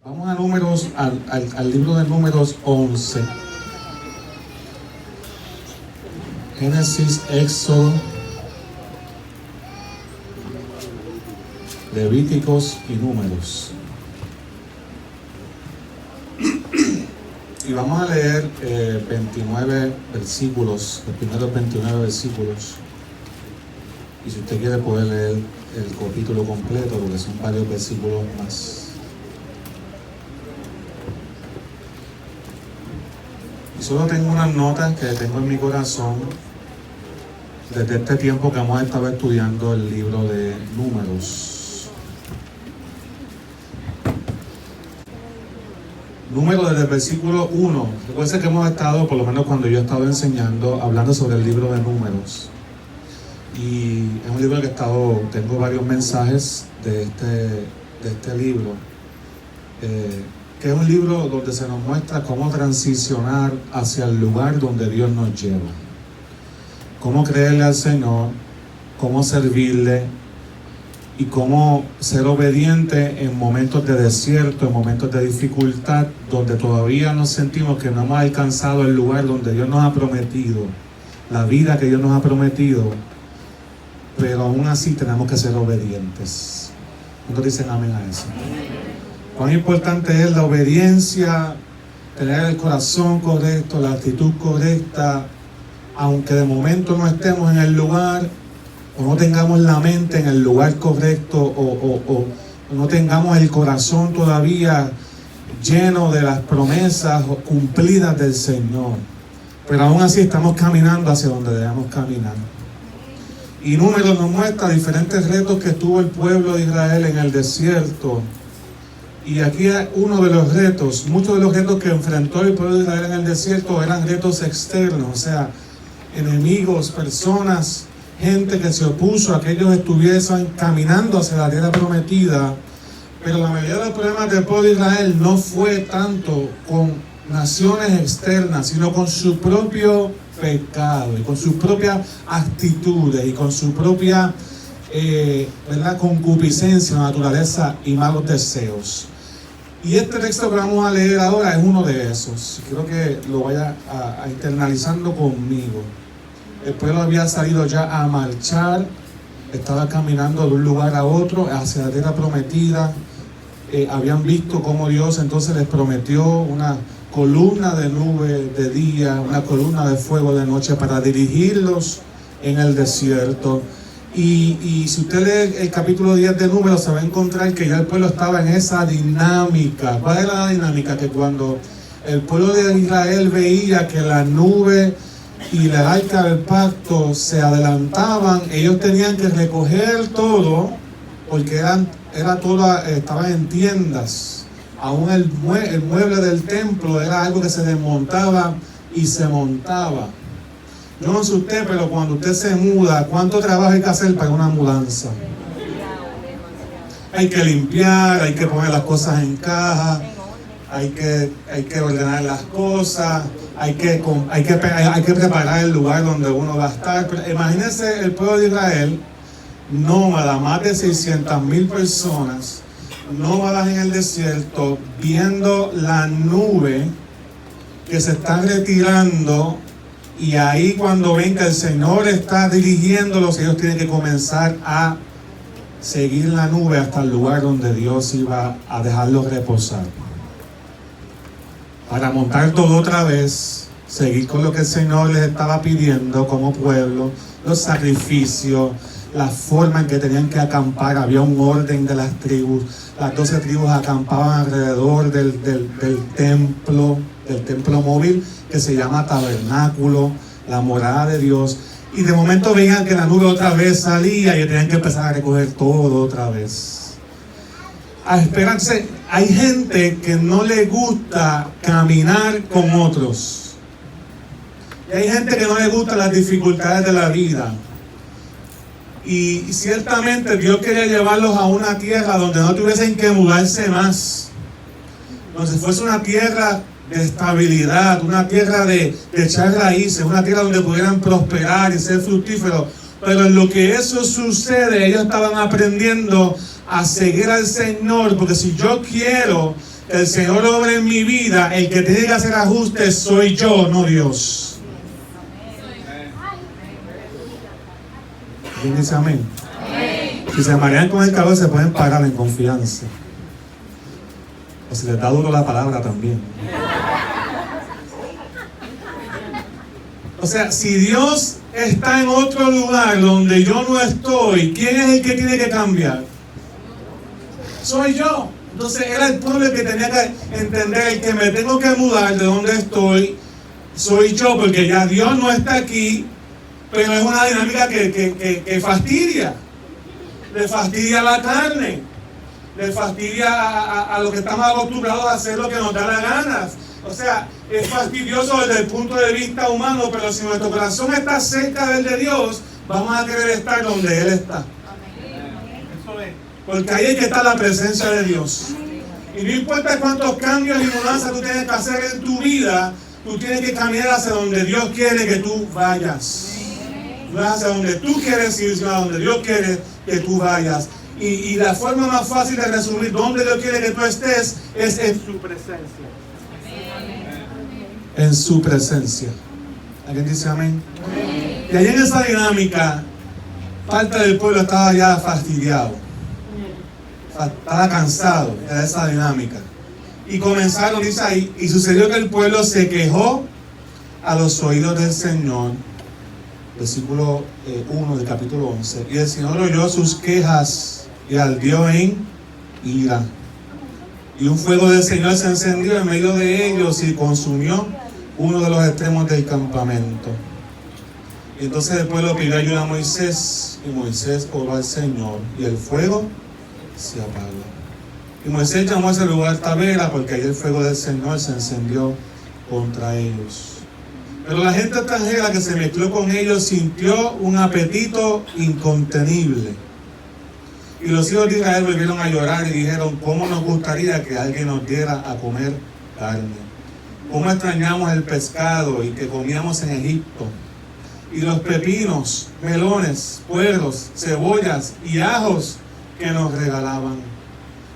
Vamos a Números, al libro de Números 11. Génesis, Éxodo, Levíticos y Números. Y vamos a leer 29 versículos, los primeros 29 versículos. Y si usted quiere puede leer el capítulo completo, porque son varios versículos más. Y solo tengo unas notas que tengo en mi corazón desde este tiempo que hemos estado estudiando el libro de Números. Número desde el versículo 1. Recuerden que hemos estado, por lo menos cuando yo he estado enseñando, hablando sobre el libro de Números. Y es un libro que tengo varios mensajes de este libro. Que es un libro donde se nos muestra cómo transicionar hacia el lugar donde Dios nos lleva. Cómo creerle al Señor, cómo servirle y cómo ser obediente en momentos de desierto, en momentos de dificultad, donde todavía nos sentimos que no hemos alcanzado el lugar donde Dios nos ha prometido, la vida que Dios nos ha prometido, pero aún así tenemos que ser obedientes. ¿Cuántos dicen amén a eso? Cuán importante es la obediencia, tener el corazón correcto, la actitud correcta, aunque de momento no estemos en el lugar, o no tengamos la mente en el lugar correcto, o no tengamos el corazón todavía lleno de las promesas cumplidas del Señor. Pero aún así estamos caminando hacia donde debemos caminar. Y Números nos muestra diferentes retos que tuvo el pueblo de Israel en el desierto. Y aquí hay uno de los retos, muchos de los retos que enfrentó el pueblo de Israel en el desierto eran retos externos, o sea, enemigos, personas, gente que se opuso a que ellos estuviesen caminando hacia la tierra prometida. Pero la mayoría de los problemas del pueblo de Israel no fue tanto con naciones externas, sino con su propio pecado y con sus propias actitudes y con su propia concupiscencia, naturaleza y malos deseos. Y este texto que vamos a leer ahora es uno de esos. Quiero que lo vaya a internalizando conmigo. El pueblo había salido ya a marchar, estaba caminando de un lugar a otro hacia la tierra prometida. Habían visto cómo Dios entonces les prometió una columna de nube de día, una columna de fuego de noche para dirigirlos en el desierto. Y si usted lee el capítulo 10 de Números, se va a encontrar que ya el pueblo estaba en esa dinámica. ¿Cuál era la dinámica? Que cuando el pueblo de Israel veía que la nube y la arca del pacto se adelantaban, ellos tenían que recoger todo, porque estaban en tiendas. Aún el mueble del templo era algo que se desmontaba y se montaba. Yo no sé usted, pero cuando usted se muda, ¿cuánto trabajo hay que hacer para una mudanza? Hay que limpiar, hay que poner las cosas en caja, hay que ordenar las cosas, hay que preparar el lugar donde uno va a estar. Pero imagínense el pueblo de Israel, nómada, más de 600,000 personas, nómadas en el desierto, viendo la nube que se está retirando. Y ahí cuando ven que el Señor está dirigiéndolos, ellos tienen que comenzar a seguir la nube hasta el lugar donde Dios iba a dejarlos reposar. Para montar todo otra vez, seguir con lo que el Señor les estaba pidiendo como pueblo, los sacrificios, la forma en que tenían que acampar. Había un orden de las tribus. Las 12 tribus acampaban alrededor del templo móvil que se llama tabernáculo, la morada de Dios. Y de momento veían que la nube otra vez salía y tenían que empezar a recoger todo otra vez. A esperarse, hay gente que no le gusta caminar con otros. Y hay gente que no le gustan las dificultades de la vida. Y ciertamente Dios quería llevarlos a una tierra donde no tuviesen que mudarse más. Donde fuese una tierra de estabilidad, una tierra de echar raíces, una tierra donde pudieran prosperar y ser fructíferos. Pero en lo que eso sucede, ellos estaban aprendiendo a seguir al Señor, porque si yo quiero el Señor obra en mi vida, el que tiene que hacer ajustes soy yo, no Dios. ¿Quién dice amén? Si se marean con el calor, se pueden parar en confianza. O si les da duro la palabra también. O sea, si Dios está en otro lugar donde yo no estoy, ¿quién es el que tiene que cambiar? Soy yo. Entonces era el pueblo el que tenía que entender que me tengo que mudar de donde estoy. Soy yo, porque ya Dios no está aquí, pero es una dinámica que fastidia. Le fastidia la carne, le fastidia a lo que estamos acostumbrados a hacer lo que nos da la gana. O sea, es fastidioso desde el punto de vista humano, pero si nuestro corazón está cerca del de Dios, vamos a querer estar donde Él está. Porque ahí es que está la presencia de Dios. Y no importa cuántos cambios y mudanzas tú tienes que hacer en tu vida, tú tienes que caminar hacia donde Dios quiere que tú vayas. No es hacia donde tú quieres ir, sino a donde Dios quiere que tú vayas. Y la forma más fácil de resumir donde Dios quiere que tú estés es en su presencia. En su presencia. ¿Alguien dice amén? Y ahí en esa dinámica, parte del pueblo estaba ya fastidiado. Estaba cansado de esa dinámica. Y comenzaron, dice ahí, y sucedió que el pueblo se quejó a los oídos del Señor. Versículo 1 del capítulo 11. Y el Señor oyó sus quejas y ardió en ira. Y un fuego del Señor se encendió en medio de ellos y consumió uno de los extremos del campamento. Y entonces el pueblo pidió ayuda a Moisés, y Moisés oró al Señor, y el fuego se apagó. Y Moisés llamó a ese lugar Tabera, porque ahí el fuego del Señor se encendió contra ellos. Pero la gente extranjera que se mezcló con ellos sintió un apetito incontenible. Y los hijos de Israel volvieron a llorar y dijeron: ¿cómo nos gustaría que alguien nos diera a comer carne? ¿Cómo extrañamos el pescado y que comíamos en Egipto? Y los pepinos, melones, puerros, cebollas y ajos que nos regalaban.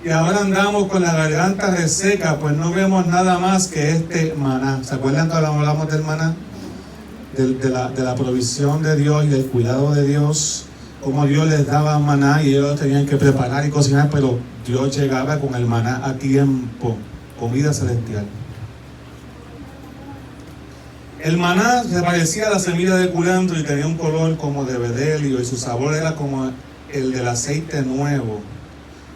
Y ahora andamos con la garganta reseca, pues no vemos nada más que este maná. ¿Se acuerdan cuando hablamos del maná? De la provisión de Dios y del cuidado de Dios. Como Dios les daba maná y ellos tenían que preparar y cocinar, pero Dios llegaba con el maná a tiempo. Comida celestial. El maná se parecía a la semilla de culantro y tenía un color como de bedelio y su sabor era como el del aceite nuevo.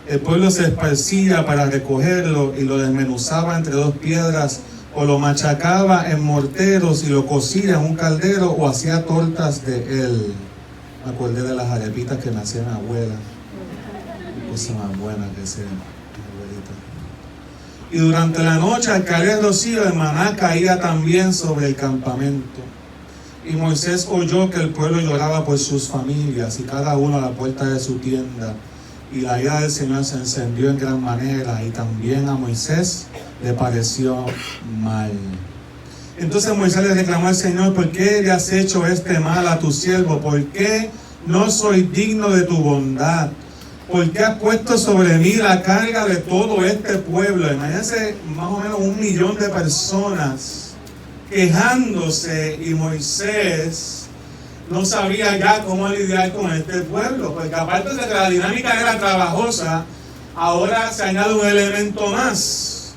El pueblo se esparcía para recogerlo y lo desmenuzaba entre dos piedras, o lo machacaba en morteros y lo cocía en un caldero, o hacía tortas de él. Me acordé de las arepitas que me hacía mi abuela. Cosa más buena que sea, mi abuelita. Y durante la noche, al caer el rocío, el maná caía también sobre el campamento. Y Moisés oyó que el pueblo lloraba por sus familias, y cada uno a la puerta de su tienda. Y la ira del Señor se encendió en gran manera, y también a Moisés le pareció mal. Entonces Moisés le reclamó al Señor: ¿por qué le has hecho este mal a tu siervo? ¿Por qué no soy digno de tu bondad? ¿Por qué has puesto sobre mí la carga de todo este pueblo? Imagínense, más o menos 1 millón de personas quejándose, y Moisés no sabía ya cómo lidiar con este pueblo, porque aparte de que la dinámica era trabajosa, ahora se añade un elemento más,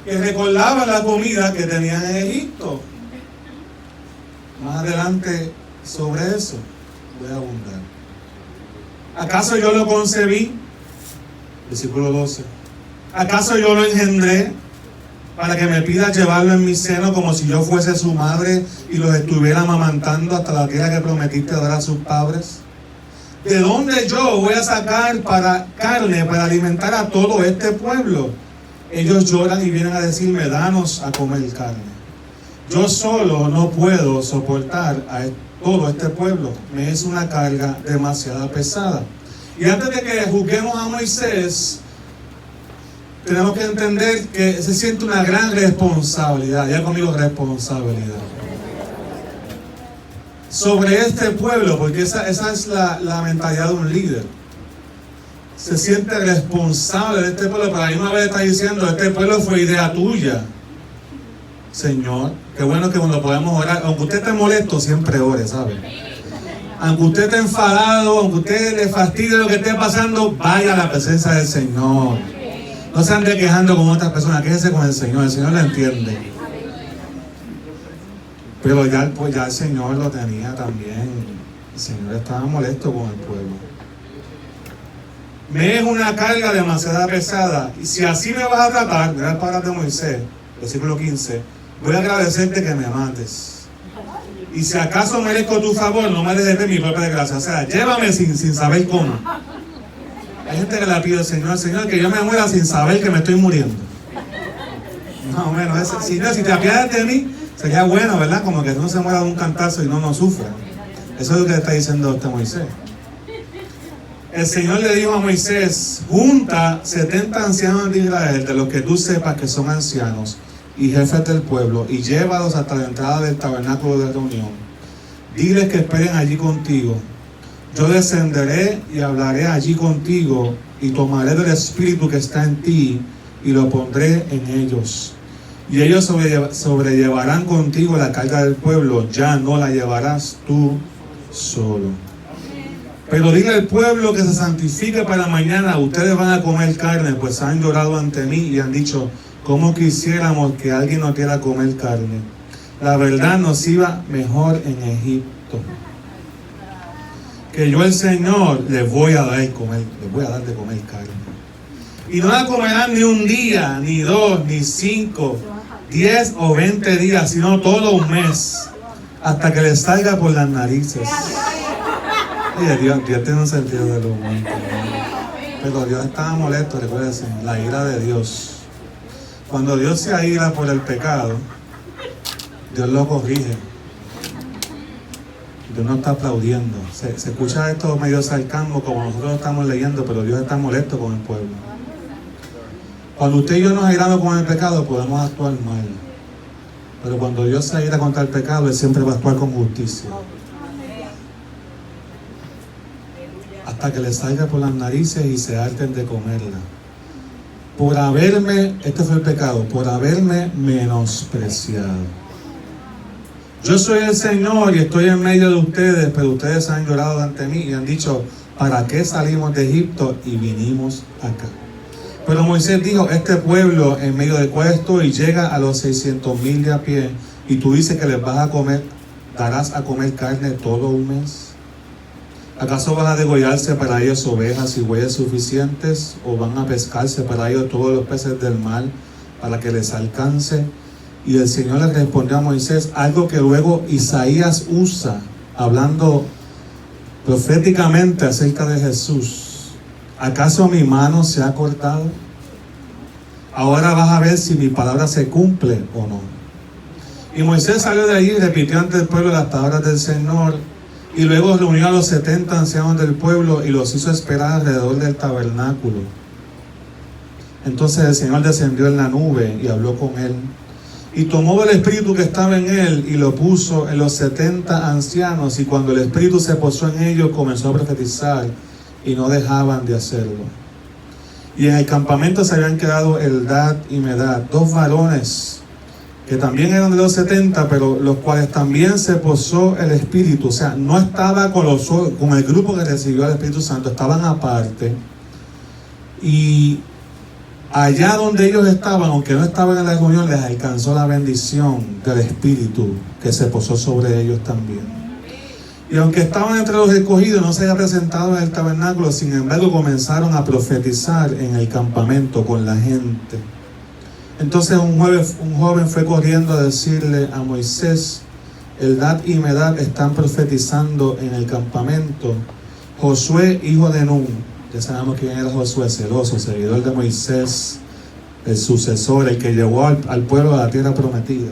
que recordaba la comida que tenían en Egipto. Más adelante sobre eso voy a abundar. ¿Acaso yo lo concebí? Versículo 12. ¿Acaso yo lo engendré para que me pida llevarlo en mi seno como si yo fuese su madre y los estuviera amamantando hasta la tierra que prometiste dar a sus padres? ¿De dónde yo voy a sacar carne para alimentar a todo este pueblo? Ellos lloran y vienen a decirme: danos a comer carne. Yo solo no puedo soportar a todo este pueblo. Me es una carga demasiado pesada. Y antes de que juzguemos a Moisés, tenemos que entender que se siente una gran responsabilidad. Ya conmigo, responsabilidad. Sobre este pueblo, porque esa es la mentalidad de un líder. se siente responsable de este pueblo, pero a la misma vez está diciendo, este pueblo fue idea tuya, Señor. Qué bueno que cuando podemos orar, aunque usted esté molesto, siempre ore, ¿sabe? Aunque usted esté enfadado, aunque usted le fastidie lo que esté pasando, vaya a la presencia del Señor. No se ande quejando con otras personas, quéjese con el Señor le entiende. Pero ya, pues ya el Señor lo tenía también. El Señor estaba molesto con el pueblo. Me es una carga demasiado pesada, y si así me vas a tratar, mira las palabras de Moisés, versículo 15, voy a agradecerte que me mates. Y si acaso merezco tu favor, no me dejes ver mi propia desgracia. O sea, llévame sin saber cómo. Hay gente que le pide al Señor, Señor, que yo me muera sin saber que me estoy muriendo. Más o menos, si te apiadas de mí, sería bueno, ¿verdad? Como que no se muera de un cantazo y no sufra. Eso es lo que le está diciendo este Moisés. El Señor le dijo a Moisés, junta 70 ancianos de Israel, de los que tú sepas que son ancianos y jefes del pueblo, y llévalos hasta la entrada del tabernáculo de reunión. Diles que esperen allí contigo. Yo descenderé y hablaré allí contigo, y tomaré del espíritu que está en ti y lo pondré en ellos. Y ellos sobrellevarán contigo la carga del pueblo, ya no la llevarás tú solo. Pero dile al pueblo que se santifique para mañana. Ustedes van a comer carne, pues han llorado ante mí y han dicho, ¿cómo quisiéramos que alguien no quiera comer carne? La verdad nos iba mejor en Egipto. Que yo el Señor les voy a dar de comer carne. Y no la comerán ni un día, ni 2, ni 5, 10 o 20 días, sino todo un mes, hasta que les salga por las narices. Oye, Dios tiene un sentido del humor. Pero Dios estaba molesto, recuérdense, la ira de Dios. Cuando Dios se aira por el pecado, Dios lo corrige. Dios no está aplaudiendo. Se escucha esto medio sarcasmo como nosotros estamos leyendo, pero Dios está molesto con el pueblo. Cuando usted y yo nos airamos con el pecado, podemos actuar mal. Pero cuando Dios se aira contra el pecado, Él siempre va a actuar con justicia. Hasta que le salga por las narices y se harten de comerla. Por haberme, este fue el pecado, por haberme menospreciado. Yo soy el Señor y estoy en medio de ustedes, pero ustedes han llorado ante mí y han dicho, ¿para qué salimos de Egipto y vinimos acá? Pero Moisés dijo, este pueblo en medio de cuál estoy llega a los 600,000 de a pie, y tú dices que les darás a comer carne todo un mes. ¿Acaso van a degollarse para ellos ovejas y bueyes suficientes? ¿O van a pescarse para ellos todos los peces del mar para que les alcance? Y el Señor le respondió a Moisés algo que luego Isaías usa, hablando proféticamente acerca de Jesús. ¿Acaso mi mano se ha cortado? Ahora vas a ver si mi palabra se cumple o no. Y Moisés salió de allí y repitió ante el pueblo las palabras del Señor. Y luego reunió a los 70 ancianos del pueblo y los hizo esperar alrededor del tabernáculo. Entonces el Señor descendió en la nube y habló con él. Y tomó el espíritu que estaba en él y lo puso en los 70 ancianos. Y cuando el espíritu se posó en ellos, comenzó a profetizar y no dejaban de hacerlo. Y en el campamento se habían quedado Eldad y Medad, 2 varones que también eran de los 70, pero los cuales también se posó el Espíritu. O sea, no estaba con el grupo que recibió el Espíritu Santo, estaban aparte. Y allá donde ellos estaban, aunque no estaban en la reunión, les alcanzó la bendición del Espíritu que se posó sobre ellos también. Y aunque estaban entre los escogidos, no se había presentado en el tabernáculo, sin embargo comenzaron a profetizar en el campamento con la gente. Entonces un joven fue corriendo a decirle a Moisés, Eldad y Medad están profetizando en el campamento. Josué, hijo de Nun, ya sabemos quién era Josué, celoso, seguidor de Moisés, el sucesor, el que llevó al pueblo a la tierra prometida.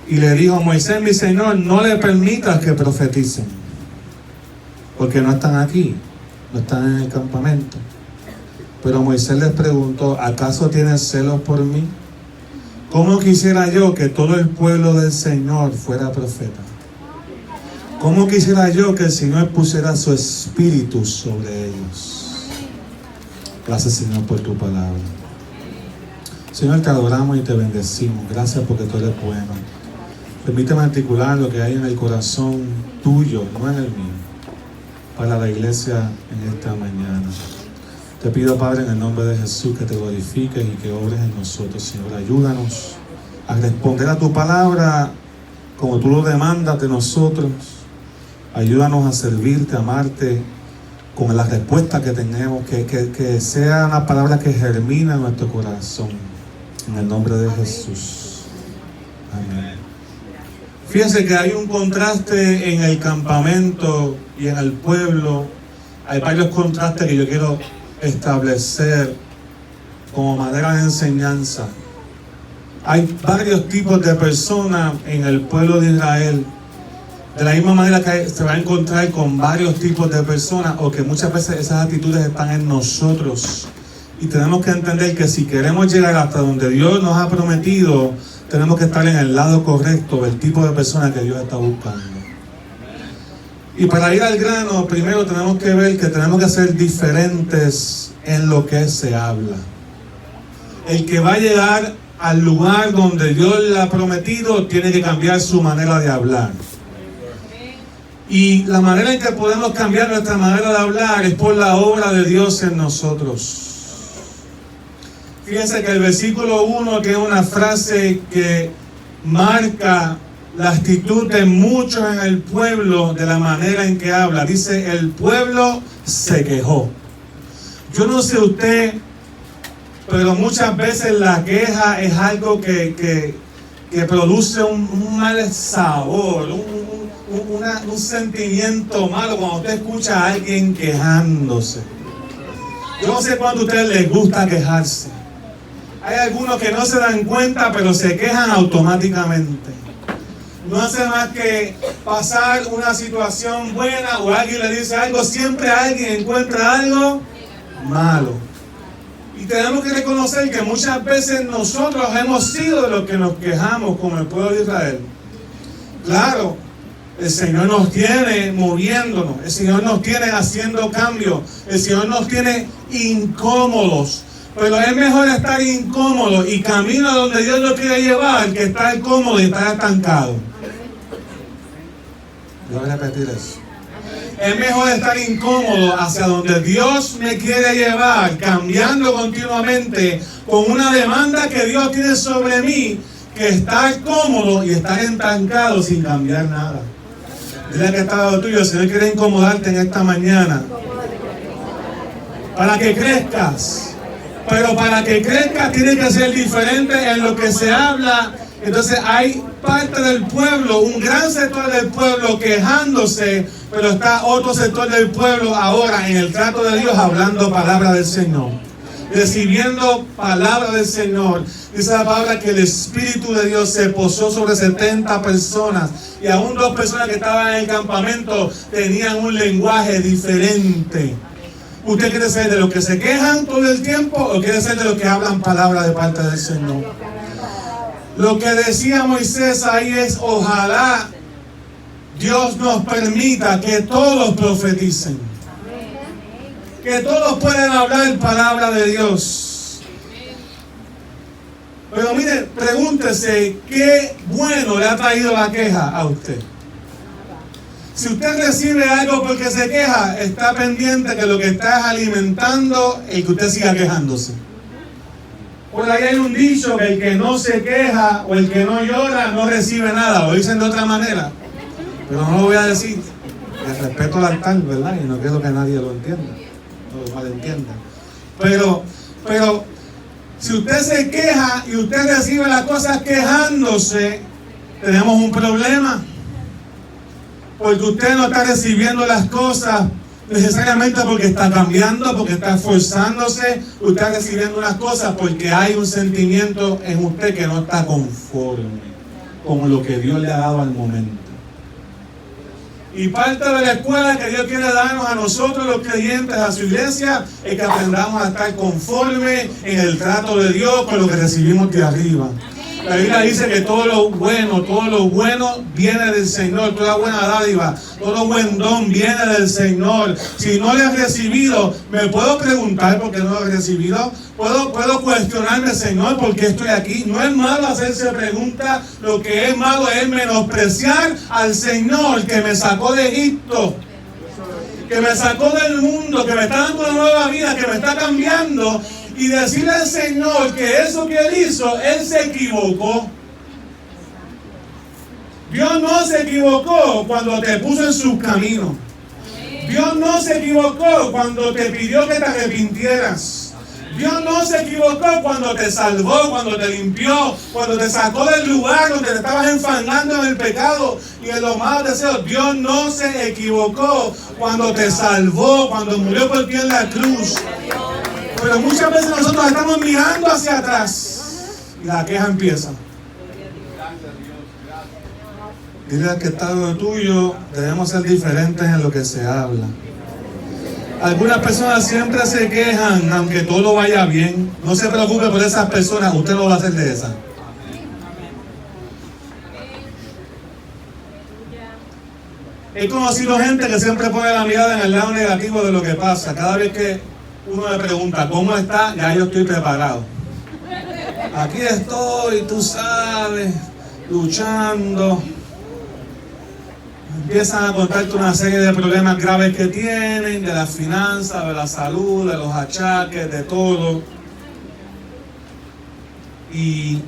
Y le dijo, Moisés, mi señor, no le permitas que profeticen, porque no están aquí, no están en el campamento. Pero Moisés les preguntó, ¿acaso tienes celos por mí? ¿Cómo quisiera yo que todo el pueblo del Señor fuera profeta? ¿Cómo quisiera yo que el Señor pusiera su espíritu sobre ellos? Gracias, Señor, por tu palabra. Señor, te adoramos y te bendecimos. Gracias porque tú eres bueno. Permíteme articular lo que hay en el corazón tuyo, no en el mío, para la iglesia en esta mañana. Te pido, Padre, en el nombre de Jesús, que te glorifiques y que obres en nosotros, Señor. Ayúdanos a responder a tu palabra como tú lo demandas de nosotros. Ayúdanos a servirte, a amarte con la respuesta que tenemos, que sea una palabra que germina en nuestro corazón. En el nombre de Jesús. Amén. Fíjense que hay un contraste en el campamento y en el pueblo. Hay varios contrastes que yo quiero establecer como manera de enseñanza. Hay varios tipos de personas en el pueblo de Israel. De la misma manera que se va a encontrar con varios tipos de personas, o que muchas veces esas actitudes están en nosotros. Y tenemos que entender que si queremos llegar hasta donde Dios nos ha prometido, tenemos que estar en el lado correcto del tipo de persona que Dios está buscando. Y para ir al grano, primero tenemos que ver que tenemos que ser diferentes en lo que se habla. El que va a llegar al lugar donde Dios le ha prometido tiene que cambiar su manera de hablar. Y la manera en que podemos cambiar nuestra manera de hablar es por la obra de Dios en nosotros. Fíjense que el versículo 1 tiene una frase que marca la actitud de muchos en el pueblo de la manera en que habla. Dice, el pueblo se quejó. Yo no sé usted, pero muchas veces la queja es algo que produce un mal sabor, un sentimiento malo cuando usted escucha a alguien quejándose. Yo no sé cuánto a ustedes les gusta quejarse. Hay algunos que no se dan cuenta, pero se quejan automáticamente. No hace más que pasar una situación buena o alguien le dice algo, siempre alguien encuentra algo malo. Y tenemos que reconocer que muchas veces nosotros hemos sido de los que nos quejamos como el pueblo de Israel. Claro, el Señor nos tiene moviéndonos, el Señor nos tiene haciendo cambios, el Señor nos tiene incómodos. Pero es mejor estar incómodo y camino a donde Dios lo quiere llevar que estar cómodo y estar estancado. Voy a repetir eso. Es mejor estar incómodo hacia donde Dios me quiere llevar, cambiando continuamente con una demanda que Dios tiene sobre mí, que estar cómodo y estar estancado sin cambiar nada. Dile que está al lado tuyo, el Señor quiere incomodarte en esta mañana para que crezcas. Pero para que crezca tiene que ser diferente en lo que se habla. Entonces hay parte del pueblo, un gran sector del pueblo quejándose, pero está otro sector del pueblo ahora en el trato de Dios hablando palabra del Señor, recibiendo palabra del Señor. Dice la palabra que el Espíritu de Dios se posó sobre 70 personas y aún 2 personas que estaban en el campamento tenían un lenguaje diferente. ¿Usted quiere ser de los que se quejan todo el tiempo o quiere ser de los que hablan palabra de parte del Señor? Lo que decía Moisés ahí es, ojalá Dios nos permita que todos profeticen, que todos puedan hablar palabra de Dios. Pero mire, pregúntese, ¿qué bueno le ha traído la queja a usted? Si usted recibe algo porque se queja, está pendiente que lo que está es alimentando el que usted siga quejándose. Por ahí hay un dicho que el que no se queja o el que no llora no recibe nada. Lo dicen de otra manera, pero no lo voy a decir. El respeto al altar, ¿verdad? Y no quiero que nadie lo entienda, no lo malentienda. Pero si usted se queja y usted recibe las cosas quejándose, tenemos un problema. Porque usted no está recibiendo las cosas necesariamente porque está cambiando, porque está esforzándose. Usted está recibiendo unas cosas porque hay un sentimiento en usted que no está conforme con lo que Dios le ha dado al momento. Y parte de la escuela que Dios quiere darnos a nosotros los creyentes, a su iglesia, es que aprendamos a estar conforme en el trato de Dios con lo que recibimos de arriba. La Biblia dice que todo lo bueno viene del Señor, toda buena dádiva, todo buen don viene del Señor. Si no le has recibido, me puedo preguntar por qué no lo he recibido. Puedo cuestionarme, Señor, ¿por qué estoy aquí? No es malo hacerse preguntas, lo que es malo es menospreciar al Señor que me sacó de Egipto, que me sacó del mundo, que me está dando una nueva vida, que me está cambiando. Y decirle al Señor que eso que Él hizo, Él se equivocó. Dios no se equivocó cuando te puso en sus caminos. Dios no se equivocó cuando te pidió que te arrepintieras. Dios no se equivocó cuando te salvó, cuando te limpió, cuando te sacó del lugar donde te estabas enfangando en el pecado y en los malos deseos. Dios no se equivocó cuando te salvó, cuando murió por ti en la cruz. Pero muchas veces nosotros estamos mirando hacia atrás y la queja empieza. Dile al que está a lo tuyo, debemos ser diferentes en lo que se habla. Algunas personas siempre se quejan aunque todo vaya bien. No se preocupe por esas personas, usted no va a ser de esas. He conocido gente que siempre pone la mirada en el lado negativo de lo que pasa. Cada vez que uno le pregunta ¿cómo está? Ya yo estoy preparado. Aquí estoy, tú sabes, luchando. Empiezan a contarte una serie de problemas graves que tienen, de las finanzas, de la salud, de los achaques, de todo. Y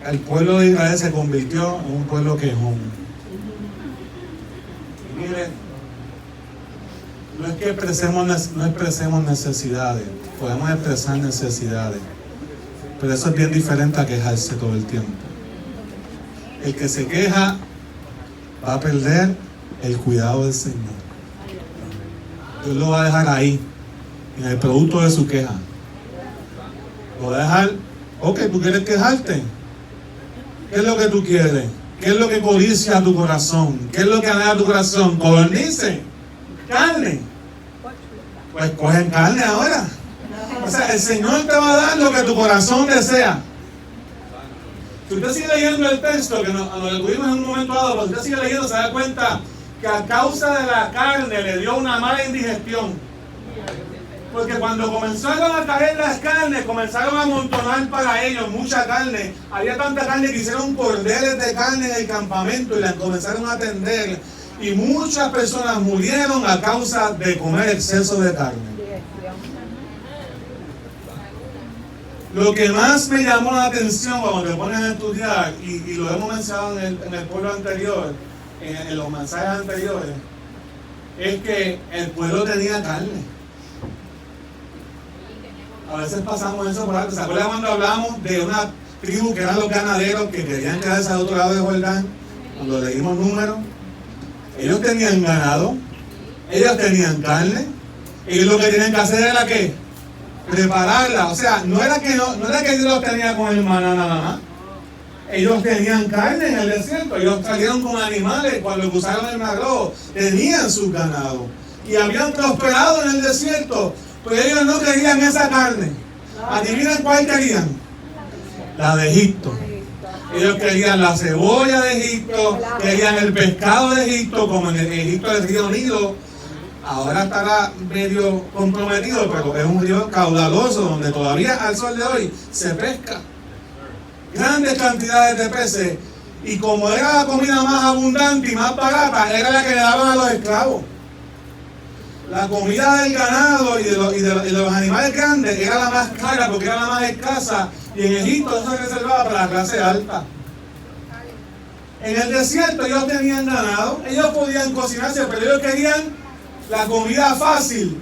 el pueblo de Israel se convirtió en un pueblo quejón. Y mire, no es que no expresemos necesidades, podemos expresar necesidades, pero eso es bien diferente a quejarse todo el tiempo. El que se queja va a perder el cuidado del Señor. Dios lo va a dejar ahí, en el producto de su queja. Lo va a dejar, ok, tú quieres quejarte. ¿Qué es lo que tú quieres? ¿Qué es lo que codicia tu corazón? ¿Qué es lo que anhela tu corazón? Codornices, carne. Pues cogen carne ahora. O sea, el Señor te va a dar lo que tu corazón desea. Si usted sigue leyendo el texto, que nos detuvimos en un momento dado, pero si usted sigue leyendo, se da cuenta que a causa de la carne le dio una mala indigestión. Porque cuando comenzaron a caer las carnes, comenzaron a amontonar para ellos mucha carne. Había tanta carne que hicieron cordeles de carne en el campamento y las comenzaron a tender. Y muchas personas murieron a causa de comer exceso de carne. Lo que más me llamó la atención cuando te pones a estudiar, y lo hemos mencionado en el pueblo anterior, en los mensajes anteriores, es que el pueblo tenía carne. A veces pasamos eso por alto. ¿Se acuerdan cuando hablamos de una tribu que eran los ganaderos que querían quedarse al otro lado de Jordán? Cuando leímos números, ellos tenían ganado, ellos tenían carne, ellos lo que tenían que hacer era ¿qué? Prepararla. O sea, no era que Dios los tenía con el maná nada más. Ellos tenían carne en el desierto, ellos salieron con animales cuando cruzaron el Mar Rojo, tenían sus ganados y habían prosperado en el desierto. Pero ellos no querían esa carne. ¿Adivinen cuál querían? La de Egipto. Ellos querían la cebolla de Egipto, querían el pescado de Egipto, como en Egipto del río Nilo. Ahora estará medio comprometido, pero es un río caudaloso donde todavía al sol de hoy se pesca grandes cantidades de peces. Y como era la comida más abundante y más barata, era la que le daban a los esclavos. La comida del ganado y de los animales grandes era la más cara porque era la más escasa, y en Egipto eso se reservaba para la clase alta. En el desierto ellos tenían ganado, ellos podían cocinarse, pero ellos querían la comida fácil,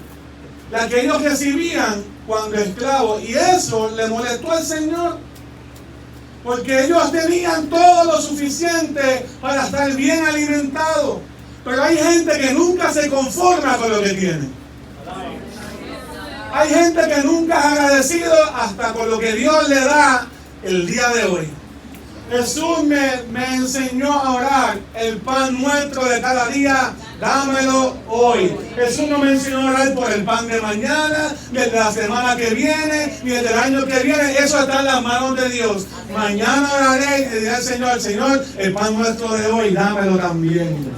la que ellos recibían cuando esclavos, y eso le molestó al Señor, porque ellos tenían todo lo suficiente para estar bien alimentados. Pero hay gente que nunca se conforma con lo que tiene. Hay gente que nunca es agradecido hasta con lo que Dios le da el día de hoy. Jesús me enseñó a orar: el pan nuestro de cada día, dámelo hoy. Jesús no me enseñó a orar por el pan de mañana, ni el de la semana que viene, ni el del año que viene. Eso está en las manos de Dios. Mañana oraré y le diré al Señor, el pan nuestro de hoy, dámelo también.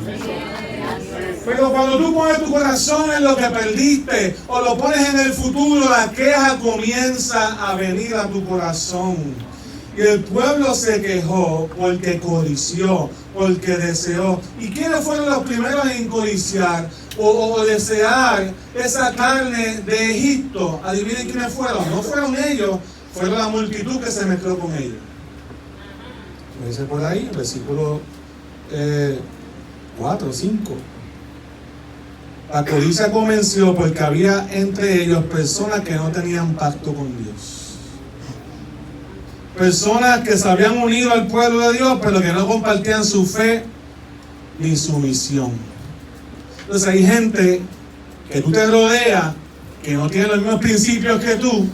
Pero cuando tú pones tu corazón en lo que perdiste o lo pones en el futuro, la queja comienza a venir a tu corazón. Y el pueblo se quejó porque codició, porque deseó. ¿Y quiénes fueron los primeros en codiciar o desear esa carne de Egipto? Adivinen quiénes fueron. No fueron ellos, fueron la multitud que se mezcló con ellos. Lo dice por ahí, versículo 4, 5. La codicia comenzó porque había entre ellos personas que no tenían pacto con Dios. Personas que se habían unido al pueblo de Dios, pero que no compartían su fe ni su misión. Entonces hay gente que tú te rodeas, que no tiene los mismos principios que tú,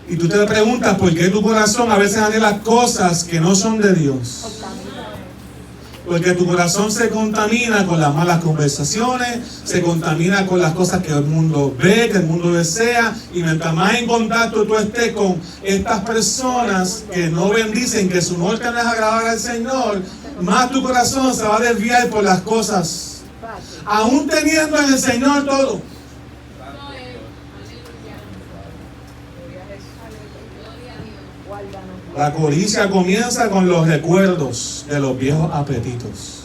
y tú te preguntas por qué tu corazón a veces hace las cosas que no son de Dios. Porque tu corazón se contamina con las malas conversaciones, se contamina con las cosas que el mundo ve, que el mundo desea, y mientras más en contacto tú estés con estas personas que no bendicen, que su norte no es agradar al Señor, más tu corazón se va a desviar por las cosas, aún teniendo en el Señor todo. La codicia comienza con los recuerdos de los viejos apetitos.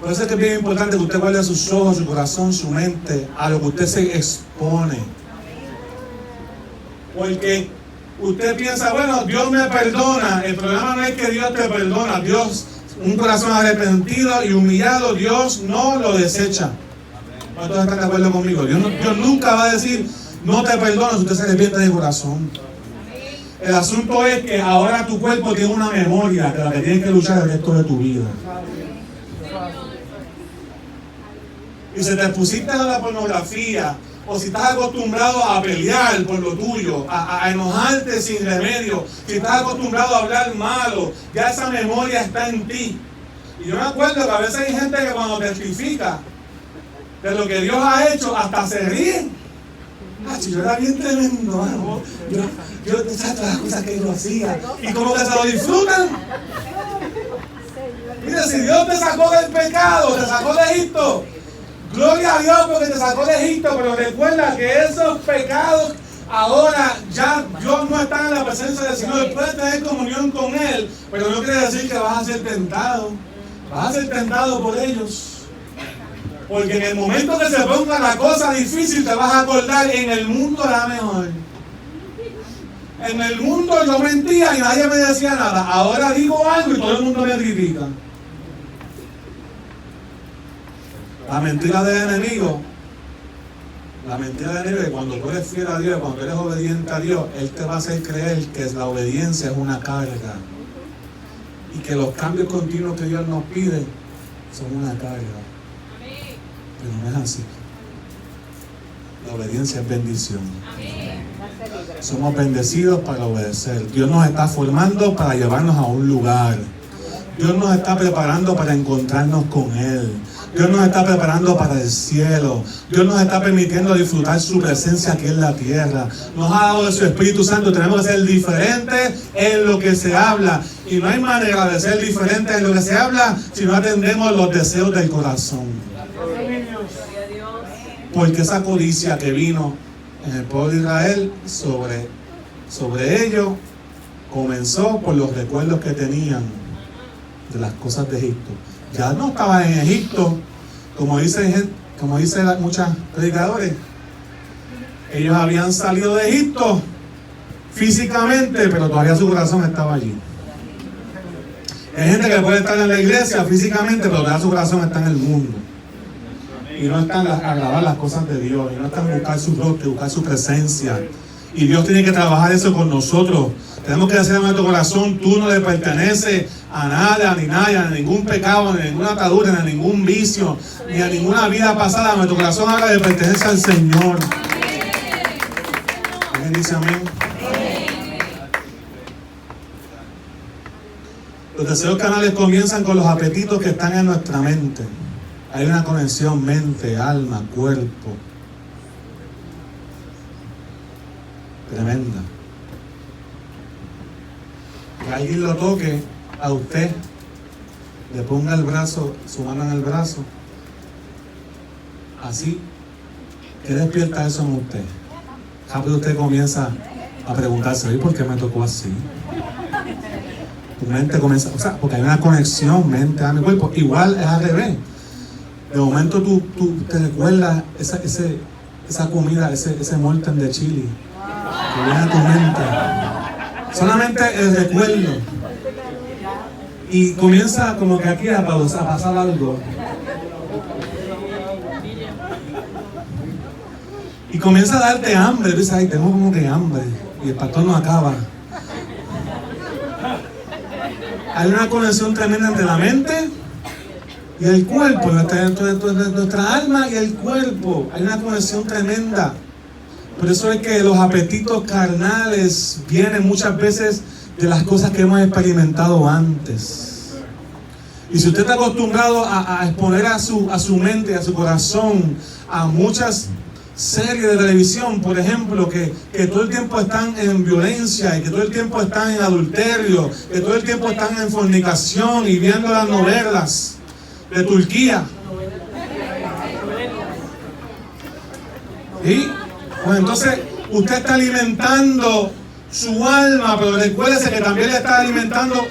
Por eso es que es bien importante que usted guarde sus ojos, su corazón, su mente a lo que usted se expone. Porque usted piensa, bueno, Dios me perdona. El problema no es que Dios te perdona. Dios, un corazón arrepentido y humillado, Dios no lo desecha. ¿Cuántos están de acuerdo conmigo? Dios nunca va a decir, no te perdono si usted se arrepiente de corazón. El asunto es que ahora tu cuerpo tiene una memoria de la que tienes que luchar el resto de tu vida. Y si te pusiste a la pornografía, o si estás acostumbrado a pelear por lo tuyo, a enojarte sin remedio, si estás acostumbrado a hablar malo, ya esa memoria está en ti. Y yo me acuerdo que a veces hay gente que cuando testifica de lo que Dios ha hecho, hasta se ríen. Yo era bien tremendo, mano. Yo sabes todas las cosas que yo hacía. Y como que se lo disfrutan. Mira, si Dios te sacó del pecado, te sacó de Egipto, gloria a Dios porque te sacó de Egipto, pero recuerda que esos pecados ahora ya Dios no está en la presencia del Señor. Puedes tener comunión con Él, pero no quiere decir que vas a ser tentado. Vas a ser tentado por ellos. Porque en el momento que se ponga la cosa difícil te vas a acordar, en el mundo era mejor. En el mundo yo mentía y nadie me decía nada. Ahora digo algo y todo el mundo me critica. La mentira del enemigo. La mentira del enemigo es que cuando tú eres fiel a Dios, cuando tú eres obediente a Dios, Él te va a hacer creer que la obediencia es una carga. Y que los cambios continuos que Dios nos pide son una carga. Pero no es así. La obediencia es bendición. Somos bendecidos para obedecer. Dios nos está formando para llevarnos a un lugar. Dios nos está preparando para encontrarnos con Él. Dios nos está preparando para el cielo. Dios nos está permitiendo disfrutar su presencia aquí en la tierra. Nos ha dado de su Espíritu Santo. Tenemos que ser diferentes en lo que se habla. Y no hay manera de ser diferentes en lo que se habla si no atendemos los deseos del corazón. Porque esa codicia que vino en el pueblo de Israel sobre ellos comenzó por los recuerdos que tenían de las cosas de Egipto. Ya no estaban en Egipto, como dicen muchos predicadores. Ellos habían salido de Egipto físicamente, pero todavía su corazón estaba allí. Hay gente que puede estar en la iglesia físicamente, pero todavía su corazón está en el mundo. Y no están a agradar las cosas de Dios, y no están a buscar su rostro, buscar su presencia. Y Dios tiene que trabajar eso con nosotros. Tenemos que decir a nuestro corazón, tú no le perteneces a nada, ni nada, ni a ningún pecado, ni a ninguna atadura, ni a ningún vicio, ni a ninguna vida pasada. Nuestro corazón habla de pertenencia al Señor. ¿Alguien dice amén? Los deseos carnales comienzan con los apetitos que están en nuestra mente. Hay una conexión mente, alma, cuerpo. Tremenda. Que alguien lo toque a usted, le ponga el brazo, su mano en el brazo, así, ¿qué despierta eso en usted? Rápido usted comienza a preguntarse, ¿y por qué me tocó así? Tu mente comienza, o sea, porque hay una conexión mente a mi cuerpo. Igual es al revés. De momento tú te recuerdas esa comida, ese molten de chili que viene a tu mente. Solamente el recuerdo. Y comienza como que aquí a pasar algo. Y comienza a darte hambre. Dices, ay, tengo como que hambre. Y el pastor no acaba. Hay una conexión tremenda entre la mente y el cuerpo, nuestra alma y el cuerpo. Hay una conexión tremenda. Por eso es que los apetitos carnales vienen muchas veces de las cosas que hemos experimentado antes. Y si usted está acostumbrado a exponer a su mente, a su corazón, a muchas series de televisión, por ejemplo, que todo el tiempo están en violencia y que todo el tiempo están en adulterio, que todo el tiempo están en fornicación y viendo las novelas de Turquía. ¿Sí? Pues entonces usted está alimentando su alma, pero recuérdese que también le está alimentando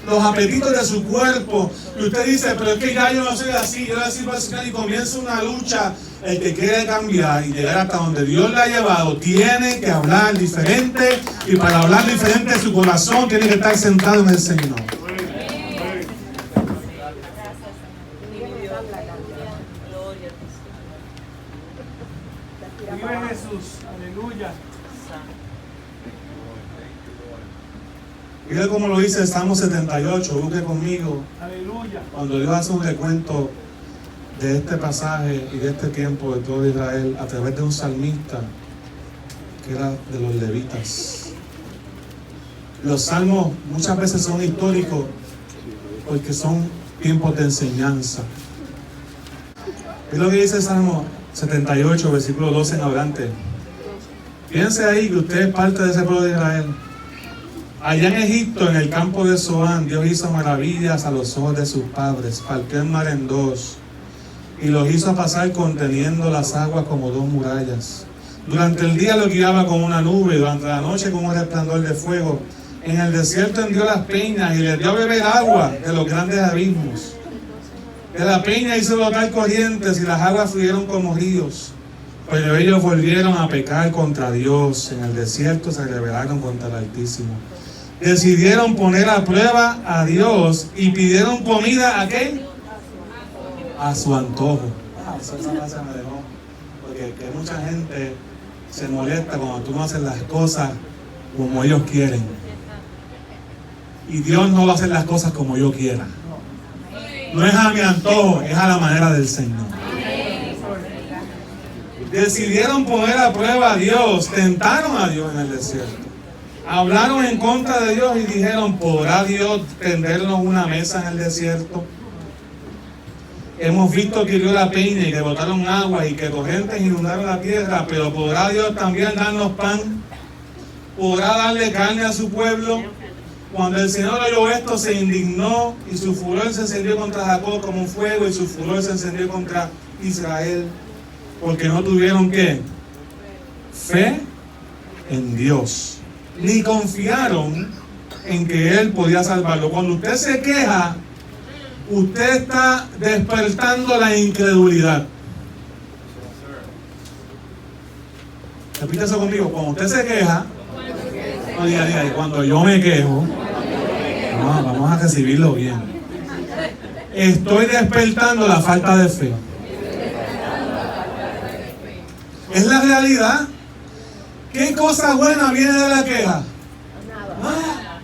los apetitos de su cuerpo. Y usted dice, pero es que ya yo no soy así, yo no soy así, y comienza una lucha. El que quiere cambiar y llegar hasta donde Dios le ha llevado tiene que hablar diferente, y para hablar diferente su corazón tiene que estar sentado en el Señor. Vive Jesús, aleluya. Mire cómo lo dice el Salmo 78, busque conmigo. Aleluya. Cuando Dios hace un recuento de este pasaje y de este tiempo de todo Israel a través de un salmista que era de los levitas. Los salmos muchas veces son históricos porque son tiempos de enseñanza. Es lo que dice el Salmo 78, versículo 12 en adelante. Piense ahí que usted es parte de ese pueblo de Israel. Allá en Egipto, en el campo de Zoán, Dios hizo maravillas a los ojos de sus padres. Partió el mar en dos y los hizo pasar conteniendo las aguas como dos murallas. Durante el día los guiaba con una nube, durante la noche con un resplandor de fuego. En el desierto hendió las peñas y les dio a beber agua de los grandes abismos. De la peña hizo brotar corrientes y las aguas fluyeron como ríos. Pero ellos volvieron a pecar contra Dios. En el desierto se rebelaron contra el Altísimo. Decidieron poner a prueba a Dios y pidieron comida ¿a qué? A su antojo. Esa frase me dejó. Porque que mucha gente se molesta cuando tú no haces las cosas como ellos quieren. Y Dios no va a hacer las cosas como yo quiera. No es a mi antojo, es a la manera del Señor. Decidieron poner a prueba a Dios, tentaron a Dios en el desierto. Hablaron en contra de Dios y dijeron, ¿podrá Dios tendernos una mesa en el desierto? Hemos visto que dio la peña y que botaron agua y que corrientes inundaron la tierra, pero ¿podrá Dios también darnos pan? ¿Podrá darle carne a su pueblo? Cuando el Señor oyó esto, se indignó y su furor se encendió contra Jacob como un fuego y su furor se encendió contra Israel, porque no tuvieron ¿qué? Fe en Dios, ni confiaron en que Él podía salvarlo. Cuando usted se queja, usted está despertando la incredulidad. Repita eso conmigo. Cuando usted se queja, no diga, y cuando yo me quejo, no, vamos a recibirlo bien. Estoy despertando la falta de fe. Es la realidad. ¿Qué cosa buena viene de la queja? Nada.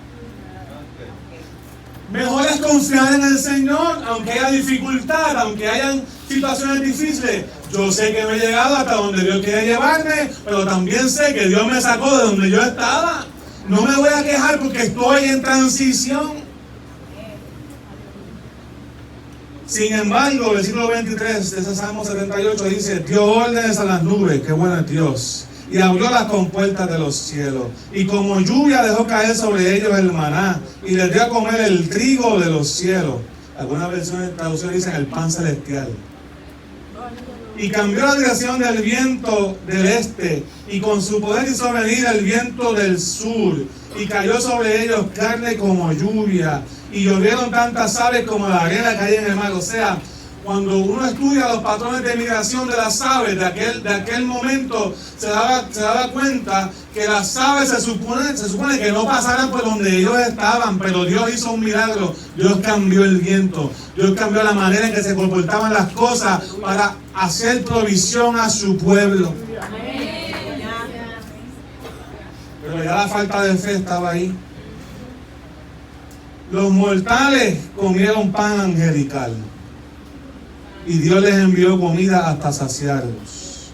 Mejor es confiar en el Señor, aunque haya dificultad, aunque hayan situaciones difíciles. Yo sé que no he llegado hasta donde Dios quiere llevarme, pero también sé que Dios me sacó de donde yo estaba. No me voy a quejar porque estoy en transición. Sin embargo, el versículo 23 de ese Salmo 78 dice: dio órdenes a las nubes, qué bueno es Dios, y abrió las compuertas de los cielos, y como lluvia dejó caer sobre ellos el maná, y les dio a comer el trigo de los cielos. Algunas versiones de traducción dicen el pan celestial. Y cambió la dirección del viento del este, y con su poder hizo venir el viento del sur, y cayó sobre ellos carne como lluvia, y llovieron tantas aves como la arena que hay en el mar. O sea, cuando uno estudia los patrones de migración de las aves de aquel momento, se daba cuenta que las aves se supone que no pasaran por donde ellos estaban, pero Dios hizo un milagro. Dios cambió el viento, Dios cambió la manera en que se comportaban las cosas para hacer provisión a su pueblo. Pero ya la falta de fe estaba ahí. Los mortales comieron pan angelical, y Dios les envió comida hasta saciarlos.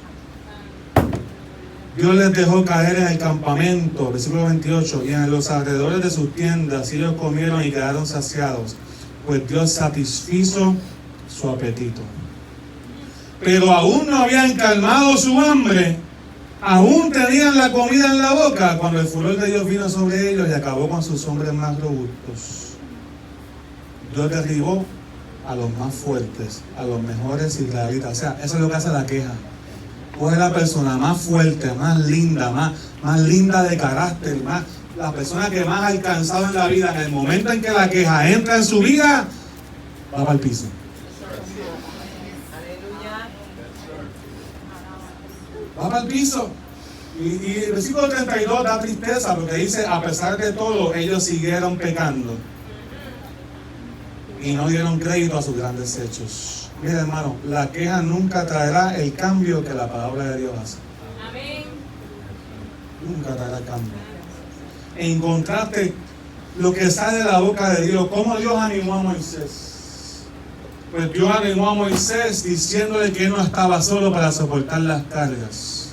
Dios les dejó caer en el campamento, versículo 28, y en los alrededores de sus tiendas, y ellos comieron y quedaron saciados, pues Dios satisfizo su apetito. Pero aún no habían calmado su hambre, aún tenían la comida en la boca, cuando el furor de Dios vino sobre ellos y acabó con sus hombres más robustos. Dios derribó a los más fuertes, a los mejores israelitas. O sea, eso es lo que hace la queja. Coge la persona más fuerte, más linda, más linda de carácter, la persona que más ha alcanzado en la vida. En el momento en que la queja entra en su vida, va para el piso. Va para el piso. Y el versículo 32 da tristeza, porque dice: a pesar de todo, ellos siguieron pecando y no dieron crédito a sus grandes hechos. Mira, hermano, la queja nunca traerá el cambio que la palabra de Dios hace. Amén. Nunca traerá cambio. En contraste, lo que sale de la boca de Dios, ¿cómo Dios animó a Moisés? Pues Dios animó a Moisés diciéndole que él no estaba solo para soportar las cargas.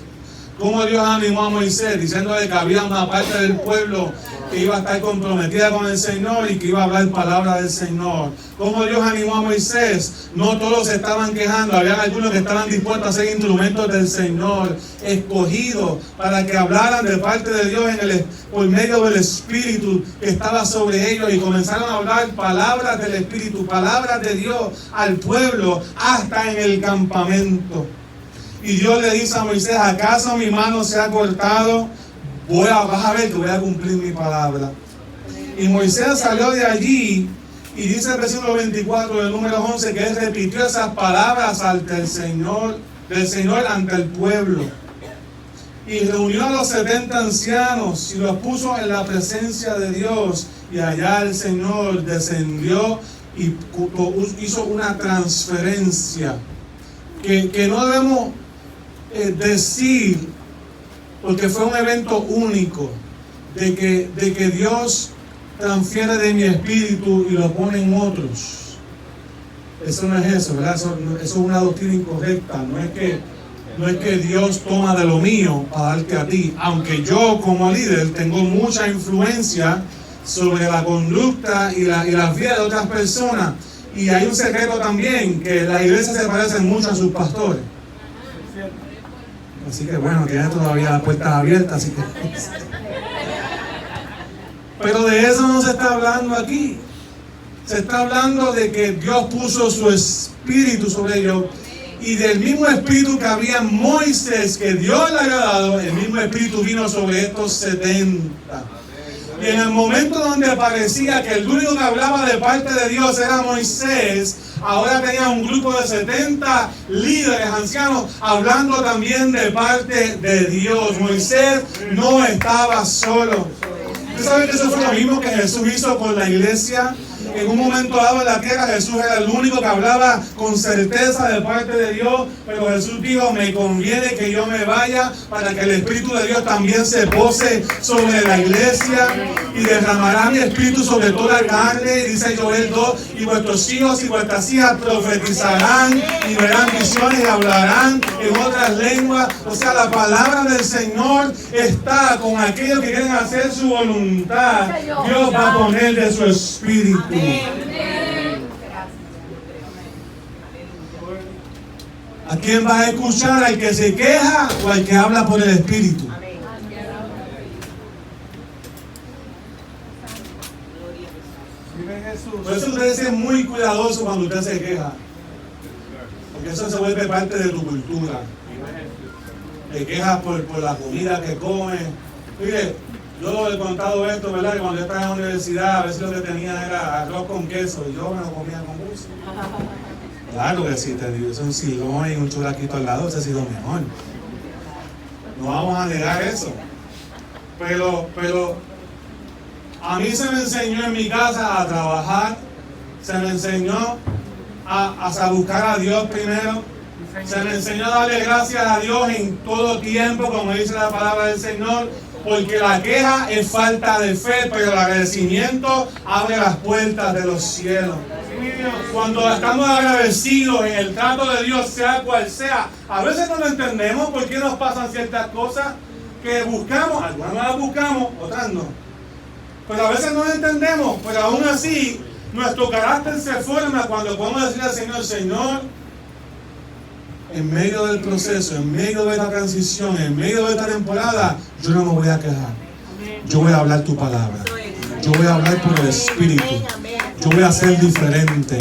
¿Cómo Dios animó a Moisés? Diciéndole que había una parte del pueblo que iba a estar comprometida con el Señor y que iba a hablar palabra del Señor. ¿Cómo Dios animó a Moisés? No todos se estaban quejando, había algunos que estaban dispuestos a ser instrumentos del Señor, escogidos para que hablaran de parte de Dios por medio del Espíritu que estaba sobre ellos, y comenzaron a hablar palabras del Espíritu, palabras de Dios al pueblo hasta en el campamento. Y Dios le dice a Moisés: ¿acaso mi mano se ha cortado? Vas a ver que voy a cumplir mi palabra. Y Moisés salió de allí, y dice el versículo 24 del número 11 que él repitió esas palabras del Señor ante el pueblo. Y reunió a los 70 ancianos y los puso en la presencia de Dios. Y allá el Señor descendió y hizo una transferencia que no debemos decir, porque fue un evento único, de que Dios transfiere de mi espíritu y lo pone en otros. Eso no es eso, ¿verdad? Eso es una doctrina incorrecta. No es que Dios toma de lo mío para darte a ti, aunque yo como líder tengo mucha influencia sobre la conducta y las vidas de otras personas. Y hay un secreto también, que las iglesias se parecen mucho a sus pastores. Así que bueno, tiene todavía las puertas abiertas, así que... Pero de eso no se está hablando aquí. Se está hablando de que Dios puso su espíritu sobre ellos, y del mismo espíritu que había en Moisés, que Dios le había dado, el mismo espíritu vino sobre estos 70. Y en el momento donde parecía que el único que hablaba de parte de Dios era Moisés, ahora tenía un grupo de 70 líderes ancianos hablando también de parte de Dios. Moisés no estaba solo. ¿Usted sabe que eso fue lo mismo que Jesús hizo con la iglesia? En un momento dado en la tierra, Jesús era el único que hablaba con certeza de parte de Dios, pero Jesús dijo: me conviene que yo me vaya para que el Espíritu de Dios también se pose sobre la iglesia, y derramará mi espíritu sobre toda carne. Dice Joel 2: y vuestros hijos y vuestras hijas profetizarán y verán visiones y hablarán en otras lenguas. O sea, la palabra del Señor está con aquellos que quieren hacer su voluntad. Dios va a poner de su espíritu. ¿A quién vas a escuchar? ¿Al que se queja o al que habla por el Espíritu? Vive Jesús. Por eso usted es muy cuidadoso cuando usted se queja. Porque eso se vuelve parte de tu cultura. Te quejas por la comida que comes. Mire, yo lo he contado esto, ¿verdad? Que cuando yo estaba en la universidad, a veces lo que tenía era arroz con queso y yo me lo comía con gusto. Claro que sí, te digo, es un silón y un churaquito al lado, ese ha sido mejor. No vamos a negar eso. Pero a mí se me enseñó en mi casa a trabajar, se me enseñó a buscar a Dios primero, se me enseñó a darle gracias a Dios en todo tiempo, como dice la palabra del Señor, porque la queja es falta de fe, pero el agradecimiento abre las puertas de los cielos. Cuando estamos agradecidos en el trato de Dios, sea cual sea, a veces no lo entendemos por qué nos pasan ciertas cosas que buscamos, algunas no las buscamos, otras no. Pero a veces no lo entendemos, pero aún así nuestro carácter se forma cuando podemos decir al Señor, Señor, en medio del proceso, en medio de la transición, en medio de esta temporada, yo no me voy a quejar. Yo voy a hablar tu palabra. Yo voy a hablar por el Espíritu. Yo voy a ser diferente.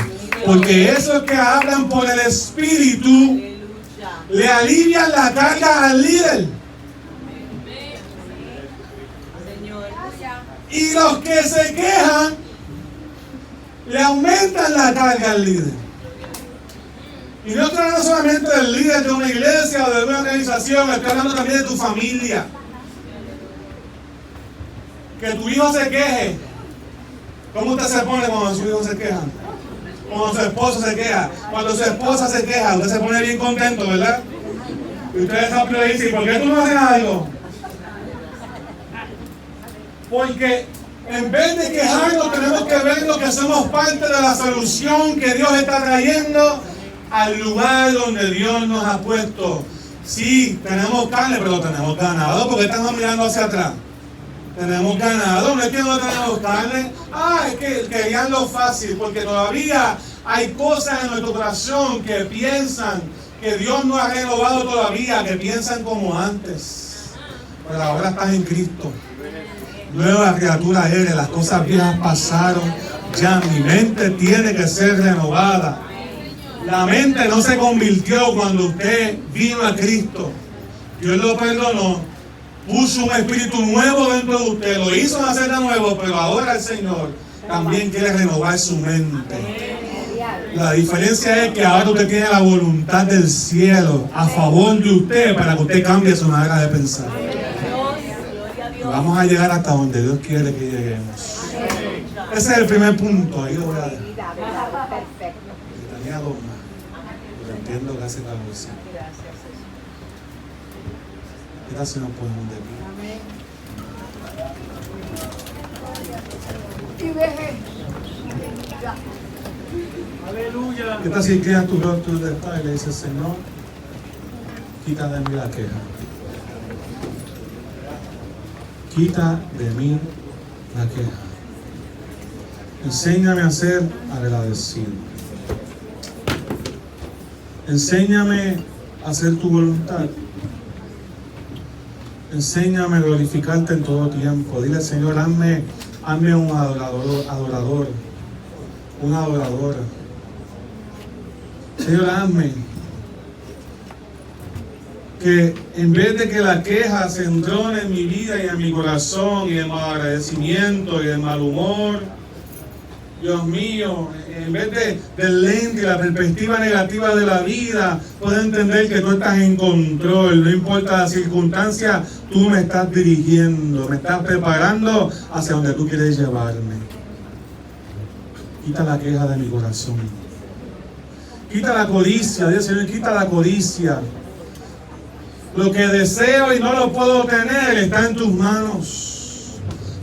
Porque esos que hablan por el Espíritu le alivian la carga al líder. Y los que se quejan le aumentan la carga al líder. Y no estoy hablando solamente del líder de una iglesia o de una organización, estoy hablando también de tu familia. Que tu hijo se queje. ¿Cómo usted se pone cuando su hijo se queja? Cuando su esposo se queja. Cuando su esposa se queja, usted se pone bien contento, ¿verdad? Y ustedes siempre dicen, ¿por qué tú no haces algo? Porque en vez de quejarnos, tenemos que ver lo que somos parte de la solución que Dios está trayendo al lugar donde Dios nos ha puesto. Sí, tenemos carne, pero tenemos ganado, porque estamos mirando hacia atrás. Tenemos ganado, no es que no tenemos carne. Es que querían lo fácil, porque todavía hay cosas en nuestro corazón que piensan que Dios no ha renovado todavía, que piensan como antes. Pero ahora estás en Cristo. Nueva criatura eres, las cosas viejas pasaron. Ya mi mente tiene que ser renovada. La mente no se convirtió cuando usted vino a Cristo. Dios lo perdonó, puso un espíritu nuevo dentro de usted, lo hizo nacer de nuevo, pero ahora el Señor también quiere renovar su mente. La diferencia es que ahora usted tiene la voluntad del cielo a favor de usted para que usted cambie su manera de pensar. Y vamos a llegar hasta donde Dios quiere que lleguemos. Ese es el primer punto, ahí lo voy a dejar. Tenía dos más. Pero entiendo que hace la bolsa. Gracias, no podemos de Aleluya. ¿Qué tal si inclinas tu rostro del Padre y le dices, Señor, quita de mí la queja? Quita de mí la queja. Enséñame a ser agradecido. Enséñame a hacer tu voluntad. Enséñame a glorificarte en todo tiempo. Dile, Señor, hazme un adorador, una adoradora. Señor, hazme que en vez de que la queja se entrone en mi vida y en mi corazón y el mal agradecimiento y el mal humor, Dios mío, en vez del lente y la perspectiva negativa de la vida, puedo entender que tú estás en control, no importa la circunstancia, tú me estás dirigiendo, me estás preparando hacia donde tú quieres llevarme. Quita la queja de mi corazón. Quita la codicia, Dios Señor, quita la codicia. Lo que deseo y no lo puedo tener está en tus manos.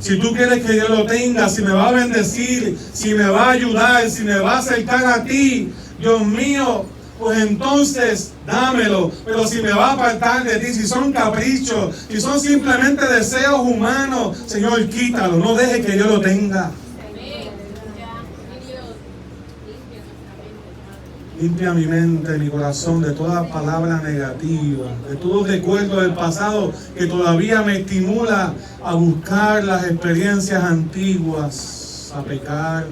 Si tú quieres que yo lo tenga, si me va a bendecir, si me va a ayudar, si me va a acercar a ti, Dios mío, pues entonces dámelo. Pero si me va a apartar de ti, si son caprichos, si son simplemente deseos humanos, Señor, quítalo, no deje que yo lo tenga. Limpia mi mente, mi corazón de toda palabra negativa, de todo recuerdo del pasado que todavía me estimula a buscar las experiencias antiguas, a pecar,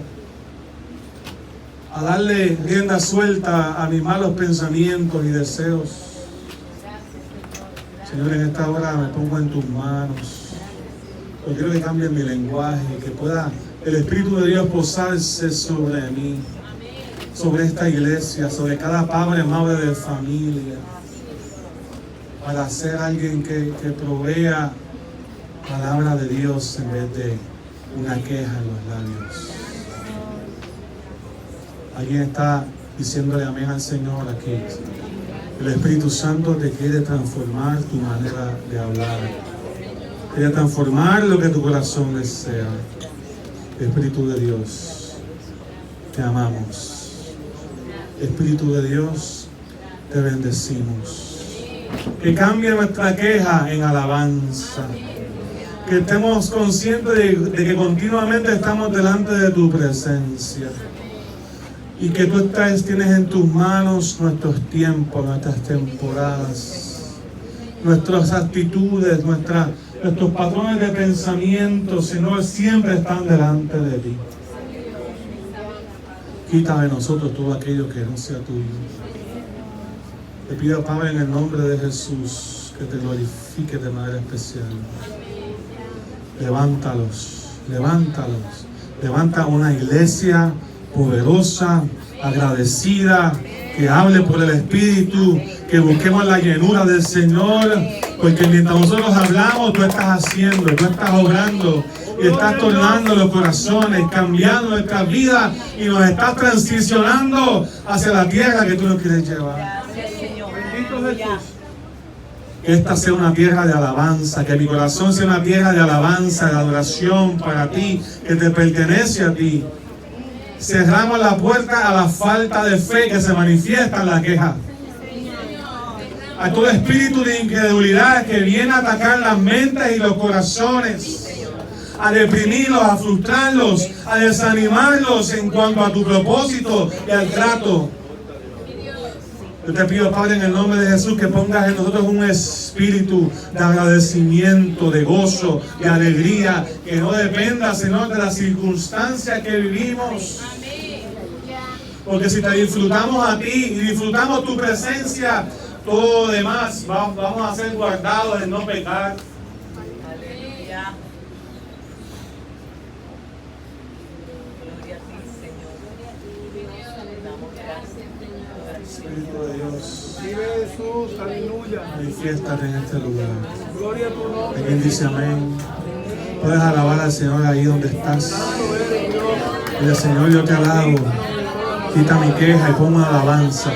a darle rienda suelta a mis malos pensamientos y deseos. Señor, en esta hora me pongo en tus manos. Yo quiero que cambie mi lenguaje, que pueda el Espíritu de Dios posarse sobre mí, sobre esta iglesia, sobre cada padre, madre de familia, para ser alguien que provea palabra de Dios en vez de una queja en los labios. ¿Alguien está diciéndole amén al Señor aquí? El Espíritu Santo te quiere transformar tu manera de hablar, quiere transformar lo que tu corazón desea. Espíritu de Dios, te amamos. Espíritu de Dios, te bendecimos. Que cambie nuestra queja en alabanza. Que estemos conscientes de que continuamente estamos delante de tu presencia. Y que tú tienes en tus manos nuestros tiempos, nuestras temporadas, nuestras actitudes, nuestros patrones de pensamiento, Señor, siempre están delante de ti. Quita de nosotros todo aquello que no sea tuyo. Te pido, Padre, en el nombre de Jesús, que te glorifique de manera especial. Levántalos, levántalos. Levanta una iglesia poderosa, agradecida, que hable por el Espíritu, que busquemos la llenura del Señor, porque mientras nosotros hablamos, tú estás haciendo, tú estás obrando, y estás tornando los corazones, cambiando nuestras vidas, y nos estás transicionando hacia la tierra que tú nos quieres llevar. Bendito Jesús. Que esta sea una tierra de alabanza, que mi corazón sea una tierra de alabanza, de adoración para ti, que te pertenece a ti. Cerramos la puerta a la falta de fe que se manifiesta en la queja. A todo espíritu de incredulidad que viene a atacar las mentes y los corazones, a deprimirlos, a frustrarlos, a desanimarlos en cuanto a tu propósito y al trato. Yo te pido, Padre, en el nombre de Jesús, que pongas en nosotros un espíritu de agradecimiento, de gozo, de alegría, que no dependa, Señor, de las circunstancias que vivimos. Porque si te disfrutamos a ti y disfrutamos tu presencia, todo lo demás vamos a ser guardados en no pecar. Aleluya. Gloria a ti, Señor. Damos gracias. Espíritu de Dios, Vive Jesús, aleluya. manifiéstate en este lugar. Gloria a tu nombre. Alguien dice amén. Puedes alabar al Señor ahí donde estás. Dile, Señor, yo te alabo. Quita mi queja y pon una alabanza.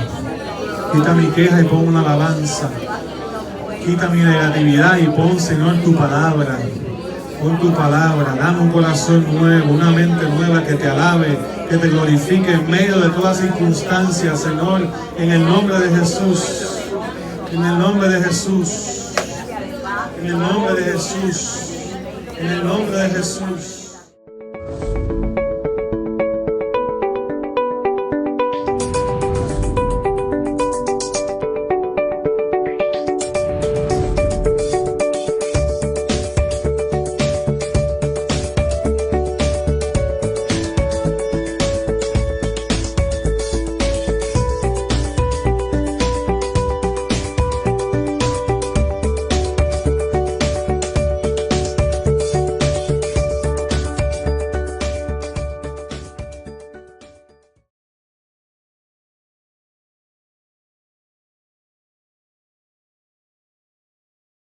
Quita mi queja y pon una alabanza. Quita mi negatividad y pon, Señor, tu palabra. Pon tu palabra. Dame un corazón nuevo, una mente nueva que te alabe, que te glorifique en medio de todas circunstancias, Señor, en el nombre de Jesús. En el nombre de Jesús. En el nombre de Jesús. En el nombre de Jesús.